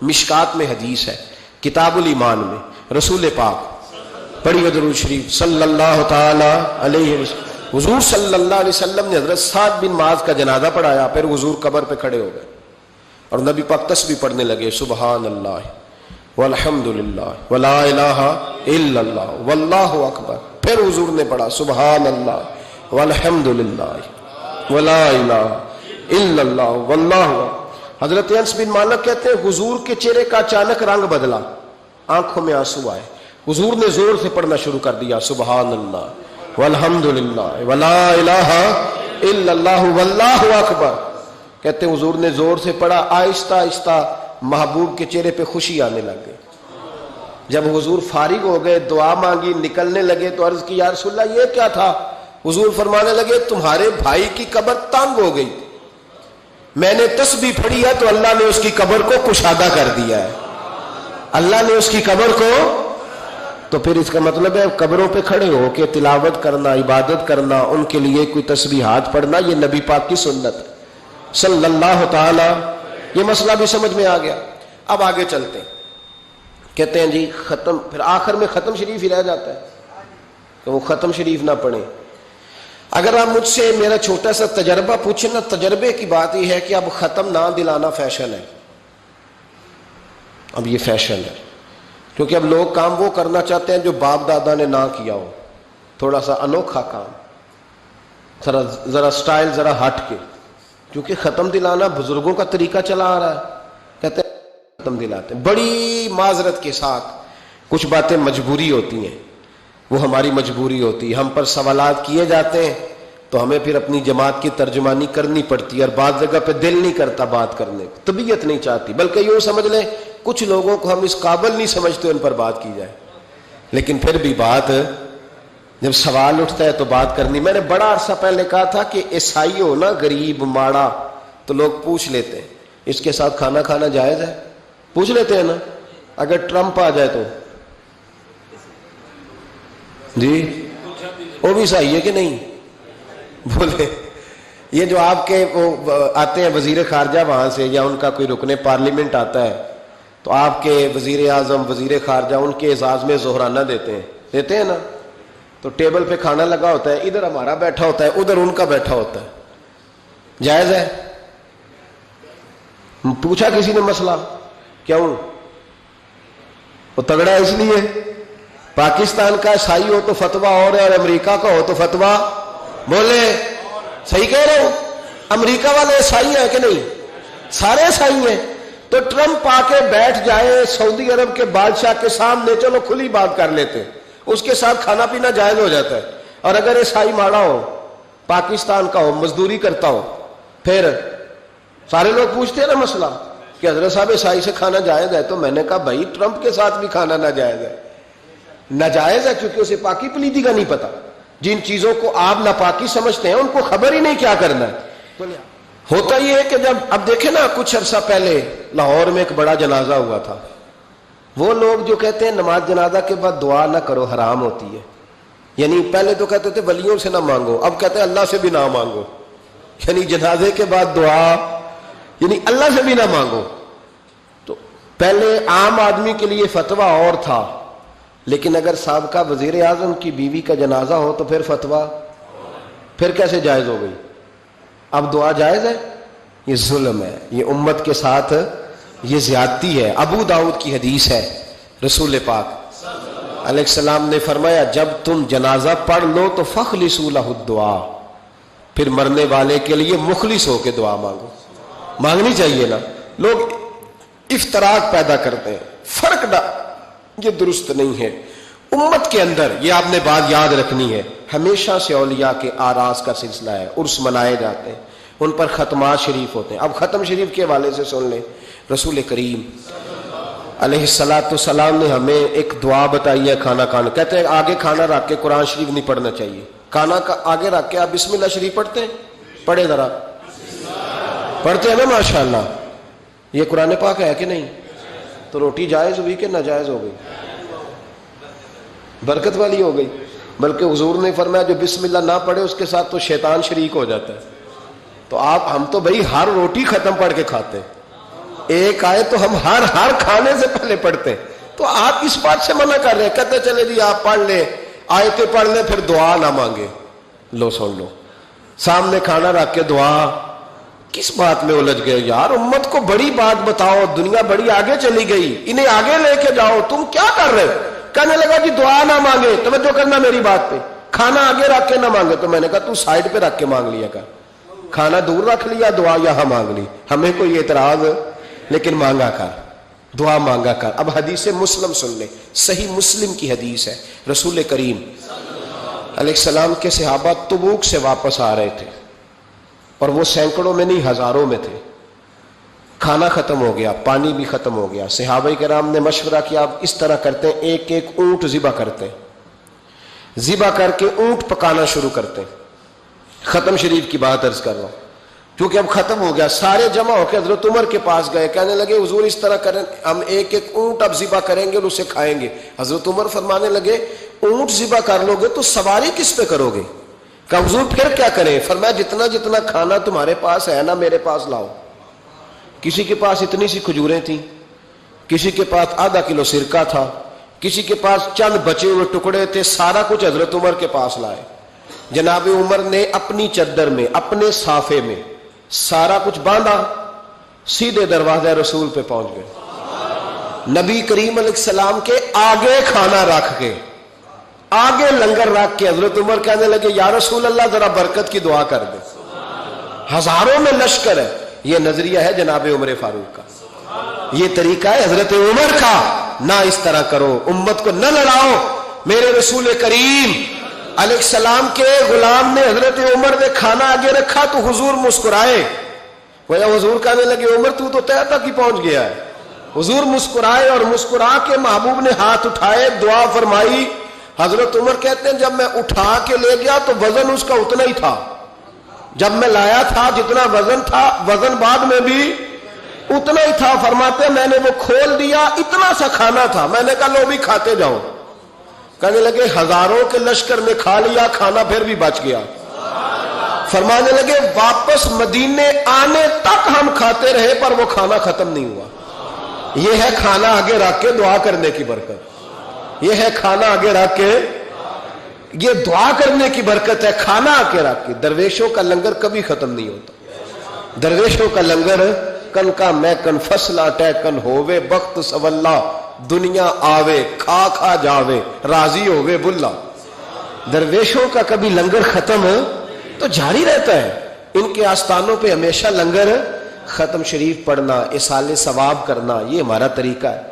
مشکات میں حدیث ہے، کتاب الایمان میں رسول پاک پڑھیے درود شریف صلی اللہ تعالی علیہ وسلم. حضور صلی اللہ علیہ وسلم نے حضرت سعد بن معاذ کا جنازہ پڑھایا، پھر حضور قبر پہ کھڑے ہو گئے اور نبی پاک تسبیح پڑھنے لگے، سبحان اللہ والحمد للہ ولا الہ الا اللہ واللہ اکبر. پھر حضور نے پڑھا سبحان اللہ والحمد للہ ولا الہ الا اللہ واللہ. حضرت انس بن مالک کہتے ہیں حضور کے چہرے کا اچانک رنگ بدلا، آنکھوں میں آنسو آئے. حضور نے زور سے پڑھنا شروع کر دیا سبحان اللہ والحمد للہ ولا الہ الا اللہ واللہ اکبر. کہتے ہیں حضور نے زور سے پڑھا، آہستہ آہستہ محبوب کے چہرے پہ خوشی آنے لگ گئی. جب حضور فارغ ہو گئے، دعا مانگی، نکلنے لگے تو عرض کی یا رسول اللہ یہ کیا تھا؟ حضور فرمانے لگے تمہارے بھائی کی قبر تنگ ہو گئی، میں نے تسبیح پڑھی ہے تو اللہ نے اس کی قبر کو کشادہ کر دیا ہے، اللہ نے اس کی قبر کو. تو پھر اس کا مطلب ہے قبروں پہ کھڑے ہو کے تلاوت کرنا، عبادت کرنا، ان کے لیے کوئی تسبیحات پڑھنا، یہ نبی پاک کی سنت ہے صلی اللہ تعالی. یہ مسئلہ بھی سمجھ میں آ گیا. اب آگے چلتے ہیں. کہتے ہیں جی ختم، پھر آخر میں ختم شریف ہی رہ جاتا ہے کہ وہ ختم شریف نہ پڑھیں. اگر آپ مجھ سے میرا چھوٹا سا تجربہ پوچھیں نا، تجربے کی بات یہ ہے کہ اب ختم نہ دلانا فیشن ہے. اب یہ فیشن ہے کیونکہ اب لوگ کام وہ کرنا چاہتے ہیں جو باپ دادا نے نہ کیا ہو، تھوڑا سا انوکھا کام، ذرا سٹائل ذرا ہٹ کے. کیونکہ ختم دلانا بزرگوں کا طریقہ چلا آ رہا ہے، کہتے ہیں ختم دلاتے ہیں. بڑی معذرت کے ساتھ کچھ باتیں مجبوری ہوتی ہیں، وہ ہماری مجبوری ہوتی ہے. ہم پر سوالات کیے جاتے ہیں تو ہمیں پھر اپنی جماعت کی ترجمانی کرنی پڑتی ہے، اور بعض جگہ پہ دل نہیں کرتا بات کرنے کو، طبیعت نہیں چاہتی، بلکہ یوں سمجھ لیں کچھ لوگوں کو ہم اس قابل نہیں سمجھتے ان پر بات کی جائے. لیکن پھر بھی بات جب سوال اٹھتا ہے تو بات کرنی. میں نے بڑا عرصہ پہلے کہا تھا کہ عیسائی ہو نا غریب ماڑا تو لوگ پوچھ لیتے ہیں اس کے ساتھ کھانا کھانا جائز ہے، پوچھ لیتے ہیں نا. اگر ٹرمپ آ جائے تو جی وہ بھی صحیح ہے کہ نہیں بولے. یہ جو آپ کے وہ آتے ہیں وزیر خارجہ وہاں سے، یا ان کا کوئی رکن پارلیمنٹ آتا ہے تو آپ کے وزیر اعظم وزیر خارجہ ان کے اعزاز میں ظہرانہ دیتے ہیں نا. تو ٹیبل پہ کھانا لگا ہوتا ہے، ادھر ہمارا بیٹھا ہوتا ہے، ادھر ان کا بیٹھا ہوتا ہے. جائز ہے؟ پوچھا کسی نے مسئلہ کیوں؟ وہ تگڑا ہے اس لیے. پاکستان کا عیسائی ہو تو فتویٰ اور ہے، اور امریکہ کا ہو تو فتویٰ بولے. صحیح کہہ رہا ہوں؟ امریکہ والے عیسائی ہیں کہ نہیں؟ سارے عیسائی ہیں. تو ٹرمپ آ کے بیٹھ جائے سعودی عرب کے بادشاہ کے سامنے، چلو کھلی بات کر لیتے، اس کے ساتھ کھانا پینا جائز ہو جاتا ہے. اور اگر عیسائی ماڑا ہو، پاکستان کا ہو، مزدوری کرتا ہو، پھر سارے لوگ پوچھتے ہیں نا مسئلہ کہ حضرت صاحب عیسائی سے کھانا جائز ہے. تو میں نے کہا بھائی ٹرمپ کے ساتھ بھی کھانا ناجائز ہے. ناجائز ہے کیونکہ اسے پاکی پلیتی کا نہیں پتا. جن چیزوں کو آپ ناپاکی سمجھتے ہیں ان کو خبر ہی نہیں کیا کرنا ہے. ہوتا یہ ہے کہ جب اب دیکھیں نا کچھ عرصہ پہلے لاہور میں ایک بڑا جنازہ ہوا تھا. وہ لوگ جو کہتے ہیں نماز جنازہ کے بعد دعا نہ کرو حرام ہوتی ہے، یعنی پہلے تو کہتے تھے ولیوں سے نہ مانگو، اب کہتے ہیں اللہ سے بھی نہ مانگو. یعنی جنازے کے بعد دعا یعنی اللہ سے بھی نہ مانگو. تو پہلے عام آدمی کے لیے فتویٰ اور تھا، لیکن اگر سابقہ وزیر اعظم کی بیوی کا جنازہ ہو تو پھر فتویٰ پھر کیسے جائز ہو گئی؟ اب دعا جائز ہے؟ یہ ظلم ہے، یہ امت کے ساتھ یہ زیادتی ہے. ابو داؤد کی حدیث ہے، رسول پاک علیہ السلام نے فرمایا جب تم جنازہ پڑھ لو تو فخلصوا لہ الدعاء، پھر مرنے والے کے لیے مخلص ہو کے دعا مانگو. مانگنی چاہیے نا. لوگ افتراق پیدا کرتے ہیں، فرق نہ، یہ درست نہیں ہے. امت کے اندر یہ آپ نے بات یاد رکھنی ہے، ہمیشہ سے اولیاء کے آراس کا سلسلہ ہے، عرس منائے جاتے ہیں، ان پر ختمات شریف ہوتے ہیں. اب ختم شریف کے حوالے سے سن لیں. رسول کریم علیہ الصلوۃ والسلام نے ہمیں ایک دعا بتائی ہے کھانا کھانا. کہتے ہیں آگے کھانا رکھ کے قرآن شریف نہیں پڑھنا چاہیے. کھانا کا آگے رکھ کے آپ بسم اللہ شریف پڑھتے ہیں؟ پڑھے ذرا، پڑھتے ہیں نا ماشاءاللہ. یہ قرآن پاک ہے کہ نہیں؟ تو روٹی جائز ہوئی کہ ناجائز ہو گئی؟ برکت والی ہو گئی. بلکہ حضور نے فرمایا جو بسم اللہ نہ پڑھے اس کے ساتھ تو شیطان شریک ہو جاتا ہے. تو ہم تو بھائی ہر روٹی ختم پڑھ کے کھاتے ہیں. ایک آئے تو ہم ہر کھانے سے پہلے پڑھتے ہیں. تو آپ اس بات سے منع کر رہے ہیں, کہتے چلے جی آپ پڑھ لیں, آیتیں پڑھ لیں, پھر دعا نہ مانگے. لو سن لو, سامنے کھانا رکھ کے دعا. کس بات میں الجھ گئے یار؟ امت کو بڑی بات بتاؤ, دنیا بڑی آگے چلی گئی, انہیں آگے لے کے جاؤ, تم کیا کر رہے ہو؟ کہنے لگا جی دعا نہ مانگے, توجہ کرنا میری بات پہ, کھانا آگے رکھ کے نہ مانگے. تو میں نے کہا تو سائڈ پہ رکھ کے مانگ لیا کر, کھانا دور رکھ لیا, دعا یہاں مانگ لی. ہمیں کوئی اعتراض, لیکن مانگا کر, دعا مانگا کر. اب حدیث مسلم سن لیں, صحیح مسلم کی حدیث ہے. رسول کریم علیہ السلام کے صحابہ تبوک سے واپس آ رہے تھے, اور وہ سینکڑوں میں نہیں ہزاروں میں تھے. کھانا ختم ہو گیا, پانی بھی ختم ہو گیا. صحابہ کرام نے مشورہ کیا, اب اس طرح کرتے ہیں, ایک ایک اونٹ ذبح کرتے ہیں, ذبح کر کے اونٹ پکانا شروع کرتے ہیں. ختم شریف کی بات عرض کر رہا ہوں, کیونکہ اب ختم ہو گیا. سارے جمع ہو کے حضرت عمر کے پاس گئے, کہنے لگے حضور اس طرح کریں, ہم ایک ایک اونٹ اب ذبح کریں گے اور اسے کھائیں گے. حضرت عمر فرمانے لگے اونٹ ذبح کر لو گے تو سواری کس پہ کرو گے؟ کہ حضور پھر کیا کریں؟ فرمایا جتنا جتنا کھانا تمہارے پاس ہے نا میرے پاس لاؤ. کسی کے پاس اتنی سی کھجوریں تھیں, کسی کے پاس آدھا کلو سرکہ تھا, کسی کے پاس چند بچے ہوئے ٹکڑے تھے, سارا کچھ حضرت عمر کے پاس لائے. جناب عمر نے اپنی چادر میں, اپنے صافے میں سارا کچھ باندھا, سیدھے دروازہ رسول پہ پہنچ گئے. نبی کریم علیہ السلام کے آگے کھانا رکھ کے, آگے لنگر رکھ کے حضرت عمر کہنے لگے یا رسول اللہ ذرا برکت کی دعا کر دے. ہزاروں میں لشکر ہے. یہ نظریہ ہے جناب عمر فاروق کا, یہ طریقہ ہے حضرت عمر کا. نہ اس طرح کرو, امت کو نہ لڑاؤ. میرے رسول کریم علیہ السلام کے غلام نے, حضرت عمر نے کھانا آگے رکھا تو حضور مسکرائے. وہ حضور کہنے لگے عمر تو طے تک ہی پہنچ گیا ہے. حضور مسکرائے, اور مسکرا کے محبوب نے ہاتھ اٹھائے, دعا فرمائی. حضرت عمر کہتے ہیں جب میں اٹھا کے لے گیا تو وزن اس کا اتنا ہی تھا, جب میں لایا تھا جتنا وزن تھا, وزن بعد میں بھی اتنا ہی تھا. فرماتے ہیں میں نے وہ کھول دیا, اتنا سا کھانا تھا, میں نے کہا لو بھی کھاتے جاؤ. کہنے لگے ہزاروں کے لشکر نے کھا لیا, کھانا پھر بھی بچ گیا. فرمانے لگے واپس مدینے آنے تک ہم کھاتے رہے پر وہ کھانا ختم نہیں ہوا. یہ ہے کھانا آگے رکھ کے دعا کرنے کی برکت. یہ ہے کھانا آگے رکھ کے, یہ دعا کرنے کی برکت ہے. کھانا آگے رکھ کے. درویشوں کا لنگر کبھی ختم نہیں ہوتا. درویشوں کا لنگر کن کا میں کن فصلہ ٹے کن ہووے بخت سولا, دنیا آوے کھا کھا جاوے راضی ہووے بلا. درویشوں کا کبھی لنگر ختم تو جاری رہتا ہے. ان کے آستانوں پہ ہمیشہ لنگر, ختم شریف پڑھنا, اصالے ثواب کرنا, یہ ہمارا طریقہ ہے.